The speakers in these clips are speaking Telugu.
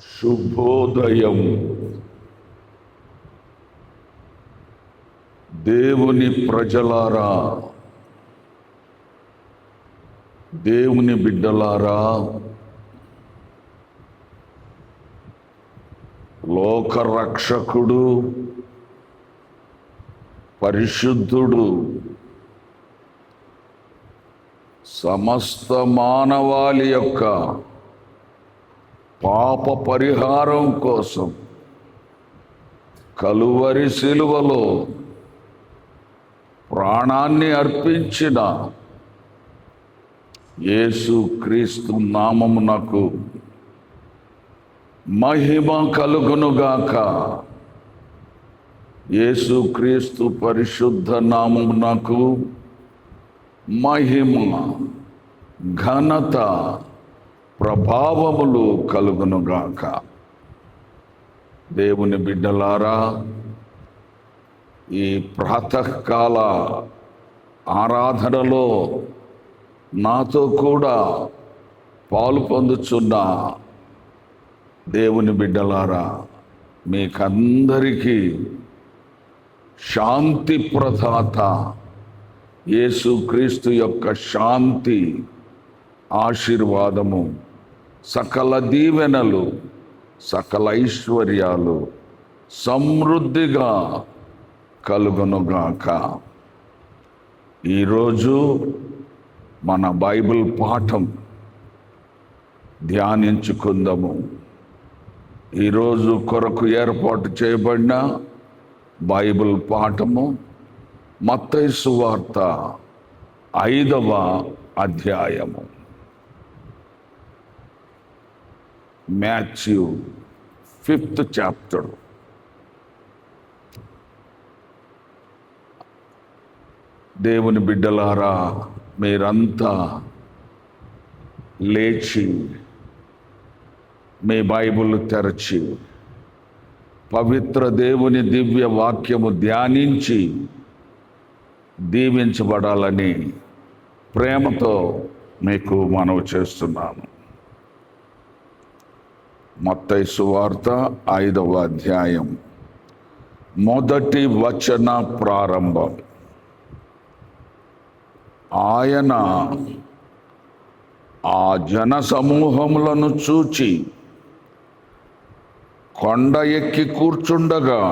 శుభోదయం. దేవుని ప్రజలారా, దేవుని బిడ్డలారా, లోకరక్షకుడు, పరిశుద్ధుడు, సమస్త మానవాళి యొక్క పాప పరిహారం కోసం కలువరి శిలువలో ప్రాణాన్ని అర్పించిన యేసుక్రీస్తు నామమునకు మహిమ కలుగునుగాక. యేసుక్రీస్తు పరిశుద్ధ నామమునకు మహిమ, ఘనత, ప్రభావములు కలుగునుగాక. దేవుని బిడ్డలారా, ఈ ప్రాతకాల ఆరాధనలో నాతో కూడా పాలు పొందుచున్న దేవుని బిడ్డలారా, మీకందరికీ శాంతి ప్రదాత యేసుక్రీస్తు యొక్క శాంతి, ఆశీర్వాదము, సకల దీవెనలు, సకల ఐశ్వర్యాలు సమృద్ధిగా కలుగునుగాక. ఈరోజు మన బైబిల్ పాఠం ధ్యానించుకుందాము. ఈరోజు కొరకు ఏర్పాటు చేయబడిన బైబిల్ పాఠము మత్తయి సువార్త 5వ అధ్యాయము. Matthew 5th chapter. దేవుని బిడ్డలారా, మీరంతా లేచి మీ బైబిల్ తెరచి పవిత్ర దేవుని దివ్య వాక్యము ధ్యానించి దీవించబడాలని ప్రేమతో మీకు మనవి చేస్తున్నాను. మత్తయి సువార్త 5వ అధ్యాయం మొదటి వచన ప్రారంభం. ఆయన ఆ జన సమూహములను చూచి కొండ ఎక్కి కూర్చుండగా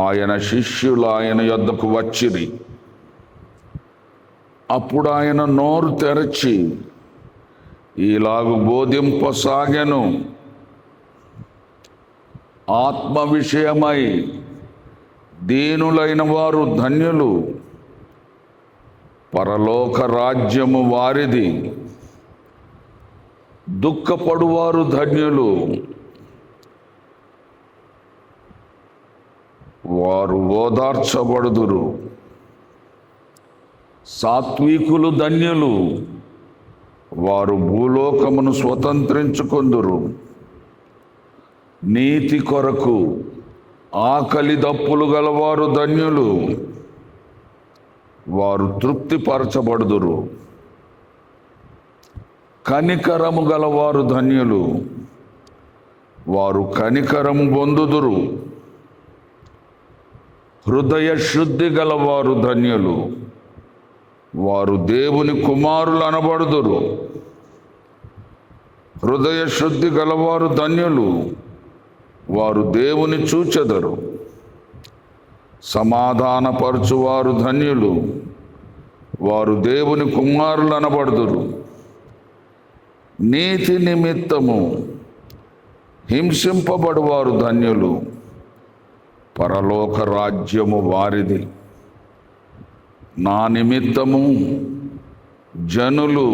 ఆయన శిష్యులు ఆయన యొద్దకు వచ్చిరి. అప్పుడు ఆయన నోరు తెరచి ఇలాగు బోధింపసాగెను. ఆత్మ విషయమై దీనులైన వారు ధన్యులు, పరలోక రాజ్యము వారిది. దుఃఖపడువారు ధన్యులు, వారు ఓదార్చబడుదురు. సాత్వికులు ధన్యులు, వారు భూలోకమును స్వతంత్రించుకొందురు. నీతి కొరకు ఆకలి దప్పులు గలవారు ధన్యులు, వారు తృప్తిపరచబడుదురు. కనికరము గలవారు ధన్యులు, వారు కనికరము పొందుదురు. హృదయ శుద్ధి గలవారు ధన్యులు, వారు దేవుని కుమారులు అనబడుదురు. హృదయ శుద్ధి గలవారు ధన్యులు, వారు దేవుని చూచెదరు. సమాధానపరచువారు ధన్యులు, వారు దేవుని కుమారులు అనబడుదురు. నీతి నిమిత్తము హింసింపబడువారు ధన్యులు, పరలోక రాజ్యము వారిది. నా నిమిత్తము జనులు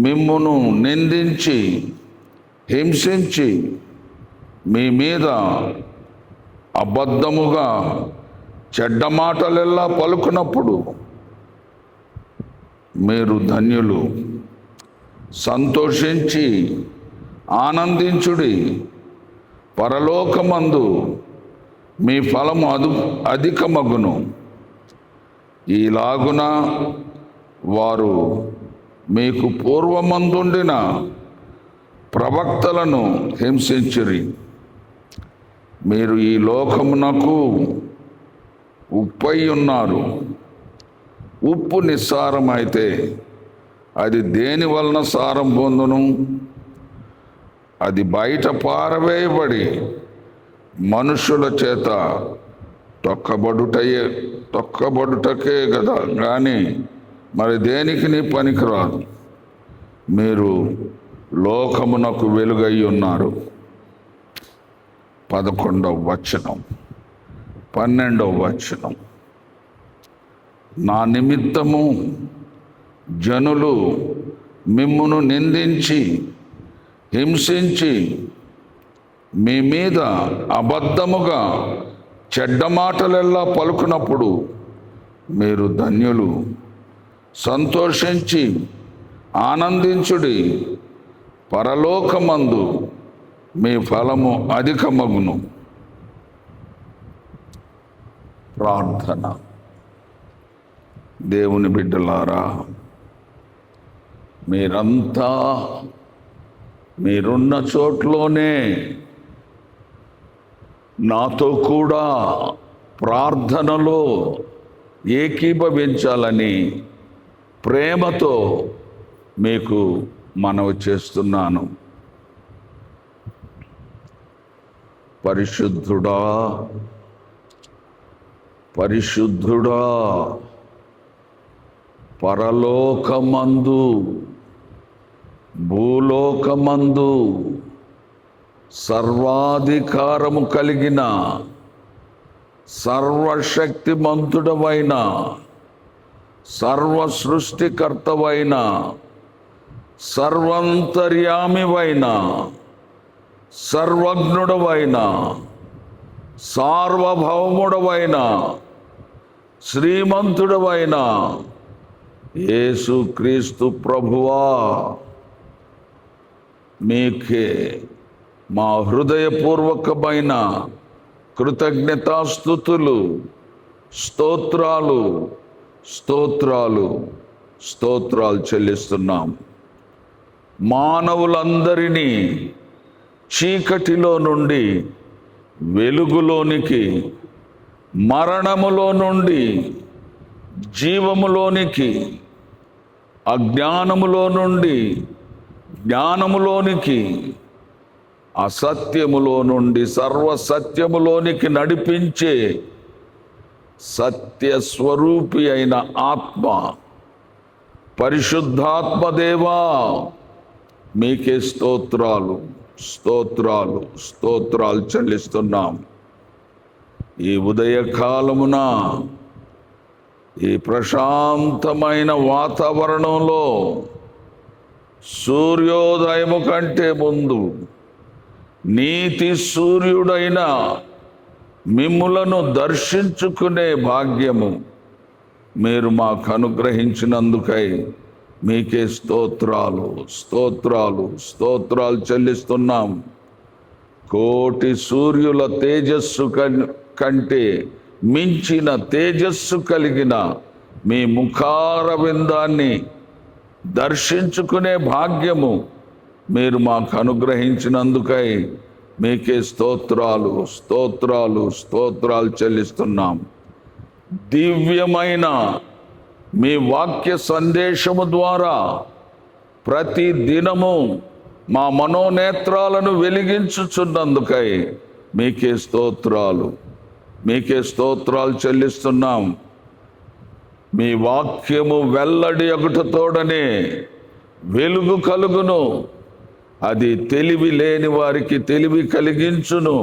మిమ్మును నిందించి హింసించి మీ మీద అబద్ధముగా చెడ్డ మాటలెల్లా పలుకున్నప్పుడు మీరు ధన్యులు. సంతోషించి ఆనందించుడి, పరలోకమందు మీ ఫలము అధికమగును. ఈలాగున వారు మీకు పూర్వమందుండిన ప్రవక్తలను హింసించిరి. మీరు ఈ లోకమునకు ఉప్పై ఉన్నారు. ఉప్పు నిస్సారమైతే అది దేని వలన సారం పొందును? అది బయట పారవేయబడి మనుషుల చేత తొక్కబడుటకే కదా, కానీ మరి దేనికి నీ పనికిరాదు. మీరు లోకమునకు వెలుగై ఉన్నారు. 11వ వచనం, 12వ వచనం. నా నిమిత్తము జనులు మిమ్మును నిందించి హింసించి మీ మీద అబద్ధముగా చెడ్డ మాటలెల్లా పలుకునప్పుడు మీరు ధన్యులు. సంతోషించి ఆనందించుడి, పరలోకమందు మీ ఫలము అధికమగును. ప్రార్థన. దేవుని బిడ్డలారా, మీరంతా మీరున్న చోట్లోనే నాతో కూడా ప్రార్థనలో ఏకీభవించాలని ప్రేమతో మీకు మనవి చేస్తున్నాను. పరిశుద్ధుడా, పరిశుద్ధుడా, పరలోకమందు భూలోకమందు సర్వాధికారము కలిగిన సర్వశక్తిమంతుడవైన సర్వ సృష్టికర్తవైన సర్వంతర్యామివైన సర్వజ్ఞుడవైన సార్వభౌముడవైన శ్రీమంతుడవైన యేసుక్రీస్తు ప్రభువా, మీకే మా హృదయపూర్వకమైన కృతజ్ఞతాస్తుతులు, స్తోత్రాలు స్తోత్రాలు స్తోత్రాలు చెల్లిస్తున్నాం. మానవులందరినీ చీకటిలో నుండి వెలుగులోనికి, మరణములో నుండి జీవములోనికి, అజ్ఞానములో నుండి జ్ఞానములోనికి, అసత్యములో నుండి సర్వసత్యములోనికి నడిపించే సత్యస్వరూపి అయిన ఆత్మ పరిశుద్ధాత్మ దేవా, మీకే స్తోత్రాలు స్తోత్రాలు స్తోత్రాలు చెల్లిస్తున్నాం. ఈ ఉదయకాలమున ఈ ప్రశాంతమైన వాతావరణంలో సూర్యోదయము కంటే ముందు నీతి సూర్యుడైన మిమ్ములను దర్శించుకునే భాగ్యము మీరు మాకు అనుగ్రహించినందుకై మీకే స్తోత్రాలు స్తోత్రాలు స్తోత్రాలు చెల్లిస్తున్నాం. కోటి సూర్యుల తేజస్సు కంటే మించిన తేజస్సు కలిగిన మీ ముఖారవిందాన్ని దర్శించుకునే భాగ్యము మీరు మాకు అనుగ్రహించినందుకై మీకే స్తోత్రాలు స్తోత్రాలు స్తోత్రాలు చెల్లిస్తున్నాం. దివ్యమైన మీ వాక్య సందేశము ద్వారా ప్రతి దినము మా మనోనేత్రాలను వెలిగించుచున్నందుకై మీకే స్తోత్రాలు మీకే చెల్లిస్తున్నాం. మీ వాక్యము వెల్లడి అగుటతోడనే వెలుగు కలుగును, అది తెలివి లేని వారికి తెలివి కలిగించును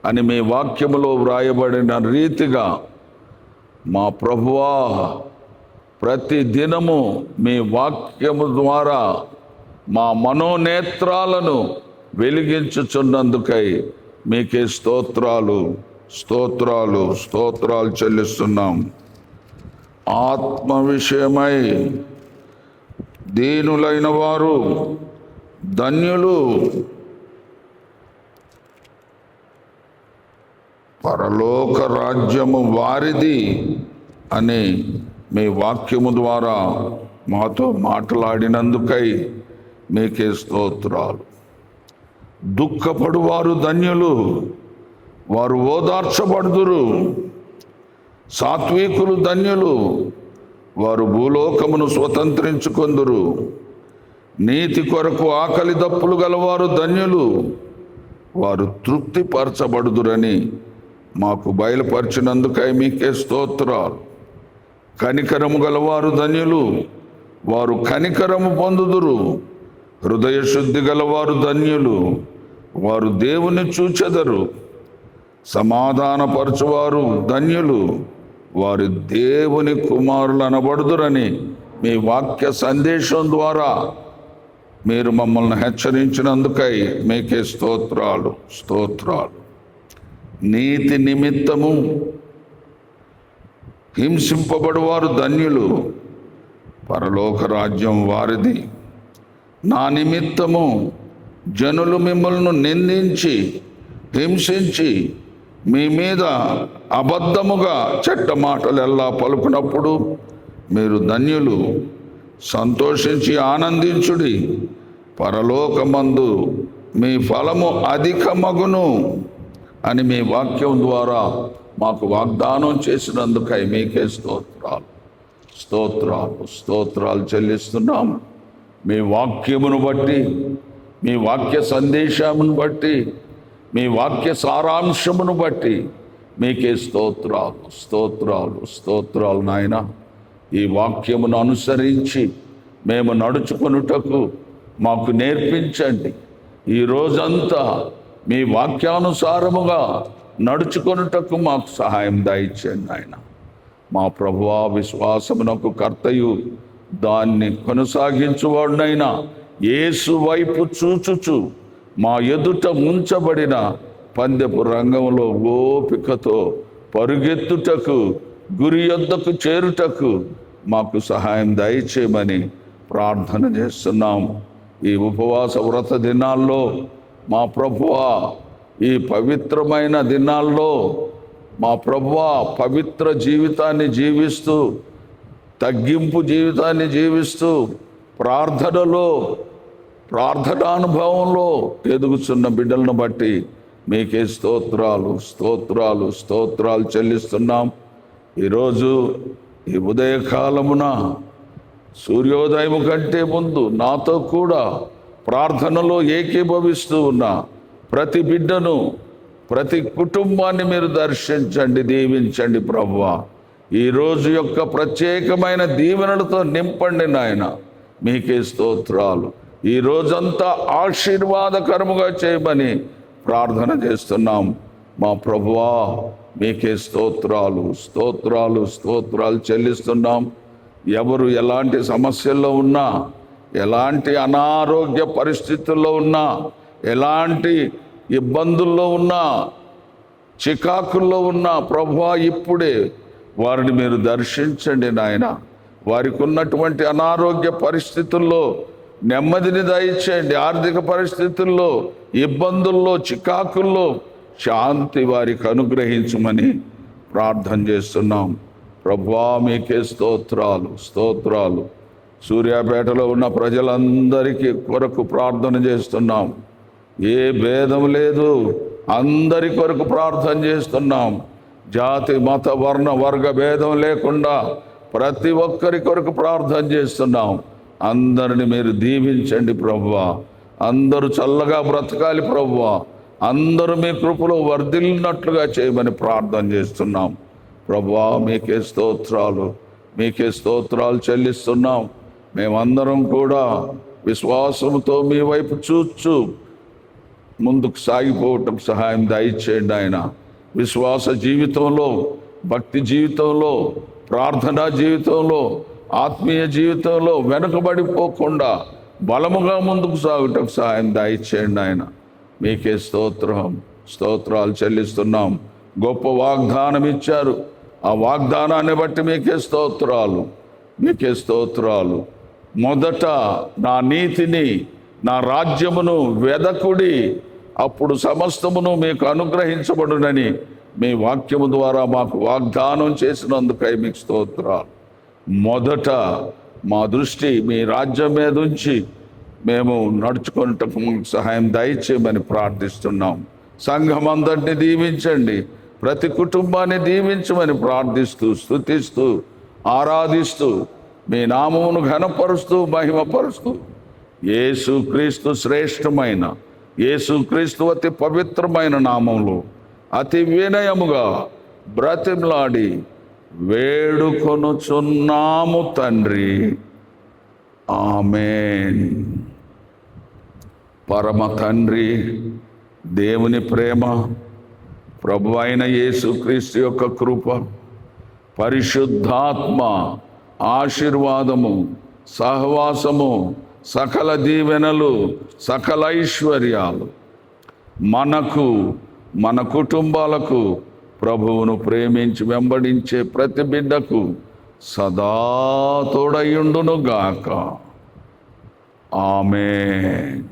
అని మీ వాక్యములో వ్రాయబడిన రీతిగా మా ప్రభువా, ప్రతి దినము మీ వాక్యము ద్వారా మా మనోనేత్రాలను వెలిగించుచున్నందుకై మీకే స్తోత్రాలు స్తోత్రాలు స్తోత్రాలు చెల్లిస్తున్నాం. ఆత్మ విషయమై దీనులైన వారు ధన్యులు, పరలోక రాజ్యము వారిది అని మీ వాక్యము ద్వారా మాతో మాట్లాడినందుకై మీకే స్తోత్రాలు. దుఃఖపడువారు ధన్యులు, వారు ఓదార్చబడుదురు. సాత్వికులు ధన్యులు, వారు భూలోకమును స్వతంత్రించుకొందురు. నీతి కొరకు ఆకలి దప్పులు గలవారు ధన్యులు, వారు తృప్తిపరచబడుదురని మాకు బయలుపరిచినందుకై మీకే స్తోత్రాలు. కనికరము గలవారు ధన్యులు, వారు కనికరము పొందుదురు. హృదయ శుద్ధి గలవారు ధన్యులు, వారు దేవుని చూచెదరు. సమాధానపరచువారు ధన్యులు, వారు దేవుని కుమారులు అనబడుదురని మీ వాక్య సందేశం ద్వారా మీరు మమ్మల్ని హెచ్చరించినందుకై మీకే స్తోత్రాలు. నీతి నిమిత్తము హింసింపబడువారు ధన్యులు, పరలోక రాజ్యం వారిది. నా నిమిత్తము జనులు మిమ్మల్ని నిందించి హింసించి మీ మీద అబద్ధముగా చెడ్డ మాటలు ఎలా పలుకున్నప్పుడు మీరు ధన్యులు. సంతోషించి ఆనందించుడి, పరలోకమందు మీ ఫలము అధికమగును అని మీ వాక్యం ద్వారా మాకు వాగ్దానం చేసినందుకై మీకే స్తోత్రాలు చెల్లిస్తున్నాం. మీ వాక్యమును బట్టి, మీ వాక్య సందేశమును బట్టి, మీ వాక్య సారాంశమును బట్టి మీకే స్తోత్రాలు నాయన. ఈ వాక్యమును అనుసరించి మేము నడుచుకొనుటకు మాకు నేర్పించండి. ఈ రోజంతా మీ వాక్యానుసారముగా నడుచుకొనుటకు మాకు సహాయం దయచేయండి ఆయన. మా ప్రభువా, విశ్వాసమునకు కర్తయు దాన్ని కొనసాగించువాడునైనా యేసు వైపు చూచుచు మా ఎదుట ఉంచబడిన పందెపు రంగంలో ఓపికతో పరుగెత్తుటకు, గురి యొద్దకు చేరుటకు మాకు సహాయం దయచేయమని ప్రార్థన చేస్తున్నాం. ఈ ఉపవాస వ్రత దినాల్లో మా ప్రభువా, ఈ పవిత్రమైన దినాల్లో మా ప్రభువా పవిత్ర జీవితాన్ని జీవిస్తూ, తగ్గింపు జీవితాన్ని జీవిస్తూ, ప్రార్థనానుభవంలో ఎదుగుతున్న బిడ్డలను బట్టి మీకే స్తోత్రాలు చెల్లిస్తున్నాం. ఈరోజు ఈ ఉదయకాలమున సూర్యోదయం కంటే ముందు నాతో కూడా ప్రార్థనలో ఏకీభవిస్తూ ఉన్న ప్రతి బిడ్డను, ప్రతి కుటుంబాన్ని మీరు దర్శించండి, దీవించండి ప్రభువా. ఈరోజు యొక్క ప్రత్యేకమైన దీవెనలతో నింపండి నాయన. మీకే స్తోత్రాలు. ఈ రోజంతా ఆశీర్వాదకరముగా చేయమని ప్రార్థన చేస్తున్నాం. మా ప్రభువా, మీకే స్తోత్రాలు చెల్లిస్తున్నాం. ఎవరు ఎలాంటి సమస్యల్లో ఉన్నా, ఎలాంటి అనారోగ్య పరిస్థితుల్లో ఉన్నా, ఎలాంటి ఇబ్బందుల్లో ఉన్నా, చికాకుల్లో ఉన్నా ప్రభువా, ఇప్పుడే వారిని మీరు దర్శించండి నాయన. వారికి ఉన్నటువంటి అనారోగ్య పరిస్థితుల్లో నెమ్మదిని దయచేయండి. ఆర్థిక పరిస్థితుల్లో, ఇబ్బందుల్లో, చికాకుల్లో శాంతి వారికి అనుగ్రహించమని ప్రార్థన చేస్తున్నాం. ప్రభువా, మీకే స్తోత్రాలు. సూర్యాపేటలో ఉన్న ప్రజలందరికీ కొరకు ప్రార్థన చేస్తున్నాం. ఏ భేదం లేదు, అందరి కొరకు ప్రార్థన చేస్తున్నాం. జాతి, మత, వర్ణ, వర్గ భేదం లేకుండా ప్రతి ఒక్కరి కొరకు ప్రార్థన చేస్తున్నాం. అందరిని మీరు దీవించండి ప్రభువా. అందరూ చల్లగా బ్రతకాలి ప్రభువా. అందరూ మీ కృపలో వర్ధిల్లినట్లుగా చేయమని ప్రార్థన చేస్తున్నాం. ప్రభువా, మీకే స్తోత్రాలు చెల్లిస్తున్నాం. మేమందరం కూడా విశ్వాసంతో మీ వైపు చూచు ముందుకు సాగిపోవటం సహాయం దయచేయండి ఆయన. విశ్వాస జీవితంలో, భక్తి జీవితంలో, ప్రార్థనా జీవితంలో, ఆత్మీయ జీవితంలో వెనుకబడిపోకుండా బలముగా ముందుకు సాగుటం సహాయం దయచేయండి ఆయన. మీకే స్తోత్రాలు చెల్లిస్తున్నాం. గొప్ప వాగ్దానం ఇచ్చారు. ఆ వాగ్దానాన్ని బట్టి మీకే స్తోత్రాలు. మొదట నా నీతిని, నా రాజ్యమును వెదకుడి, అప్పుడు సమస్తమును మీకు అనుగ్రహించబడునని మీ వాక్యము ద్వారా మాకు వాగ్దానం చేసినందుకై మీకు స్తోత్రాలు. మొదట మా దృష్టి మీ రాజ్యం మీద ఉంచి మేము నడుచుకున్నటకు సహాయం దయచేయమని ప్రార్థిస్తున్నాం. సంఘం అందరినీ దీవించండి, ప్రతి కుటుంబాన్ని దీవించమని ప్రార్థిస్తూ, స్తుతిస్తూ, ఆరాధిస్తూ, మీ నామమును ఘనపరుస్తూ, మహిమపరుస్తూ, యేసుక్రీస్తు శ్రేష్టమైన, యేసుక్రీస్తు అతి పవిత్రమైన నామంలో అతి వినయముగా బ్రతిమలాడి వేడుకొనుచున్నాము తండ్రి. ఆమేన్. పరమ తండ్రి దేవుని ప్రేమ, ప్రభు అయిన యేసుక్రీస్తు యొక్క కృప, పరిశుద్ధాత్మ ఆశీర్వాదము, సహవాసము, సకల దీవెనలు, సకల ఐశ్వర్యాలు మనకు, మన కుటుంబాలకు, ప్రభువును ప్రేమించి వెంబడించే ప్రతి బిడ్డకు సదా తోడయుండును గాక. ఆమేన్.